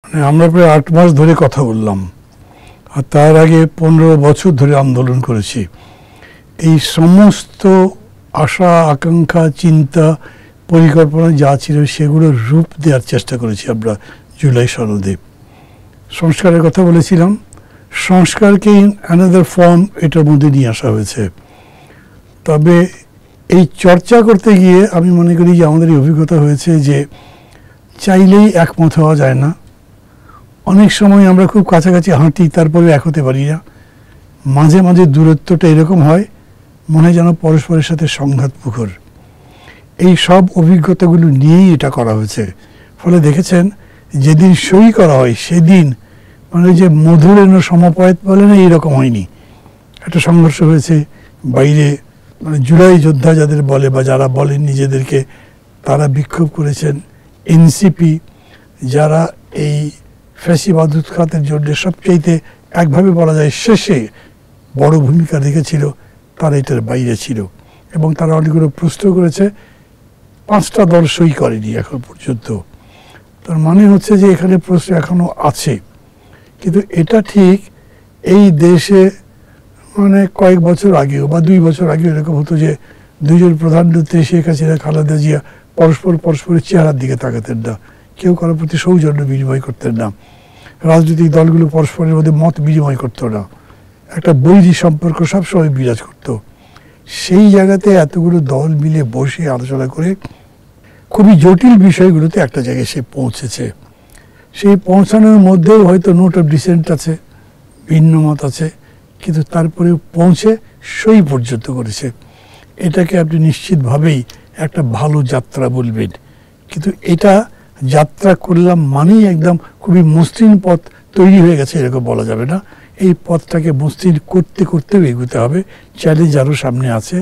মানে আমরা প্রায় 8 মাস ধরে কথা বললাম, আর তার আগে 15 বছর ধরে আন্দোলন করেছি। এই সমস্ত আশা আকাঙ্ক্ষা চিন্তা পরিকল্পনা যা ছিল সেগুলোর রূপ দেওয়ার চেষ্টা করেছি আমরা জুলাই সনদে। সংস্কারের কথা বলেছিলাম, সংস্কারকে অ্যানাদার ফর্ম এটার মধ্যে নিয়ে আসা হয়েছে। তবে এই চর্চা করতে গিয়ে আমি মনে করি যে আমাদের এই অভিজ্ঞতা হয়েছে যে চাইলেই একমত হওয়া যায় না। অনেক সময় আমরা খুব কাছাকাছি হাঁটি, তারপরে এক হতে পারি না। মাঝে মাঝে দূরত্বটা এরকম হয়, মনে হয় যেন পরস্পরের সাথে সংঘাত মুখর। এই সব অভিজ্ঞতাগুলো নিয়েই এটা করা হয়েছে। ফলে দেখেছেন যেদিন সই করা হয় সেদিন মানে যে মধুরেণ সমপয়েত বলে না, এইরকম হয়নি। একটা সংঘর্ষ হয়েছে বাইরে, মানে জুলাই যোদ্ধা যাদের বলে বা যারা বলেন নিজেদেরকে, তারা বিক্ষোভ করেছেন। এনসিপি যারা এই ফ্যাসিবাদ উৎখাতের জন্য সবচাইতে একভাবে বলা যায় শেষে বড় ভূমিকা রেখেছিল, তারা এটার বাইরে ছিল এবং তারা অনেকগুলো প্রশ্ন করেছে। 5টা দল সই করেনি এখন পর্যন্ত। তার মানে হচ্ছে যে এখানে প্রশ্ন এখনো আছে। কিন্তু এটা ঠিক এই দেশে মানে কয়েক বছর আগেও বা 2 বছর আগেও এরকম হতো যে দুইজন প্রধানমন্ত্রী শেখ হাসিনা খালেদা জিয়া পরস্পরের চেহারার দিকে তাকাতেন না, কেউ কারোর প্রতি সৌজন্য বিনিময় করতেন না, রাজনৈতিক দলগুলো পরস্পরের মধ্যে মত বিনিময় করতো না, একটা বৈরী সম্পর্ক সবসময় বিরাজ করত। সেই জায়গাতে এতগুলো দল মিলে বসে আলোচনা করে খুবই জটিল বিষয়গুলোতে একটা জায়গায় সে পৌঁছেছে। সেই পৌঁছানোর মধ্যেও হয়তো নোট অফ ডিসেন্ট আছে, ভিন্ন মত আছে, কিন্তু তারপরেও পৌঁছে সই পর্যন্ত করেছে। এটাকে আপনি নিশ্চিতভাবেই একটা ভালো যাত্রা বলবেন। কিন্তু এটা যাত্রা করলাম মানেই একদম খুবই মসৃণ পথ তৈরি হয়ে গেছে এরকম বলা যাবে না। এই পথটাকে মসৃণ করতে করতেও এগোতে হবে। চ্যালেঞ্জ আরও সামনে আছে।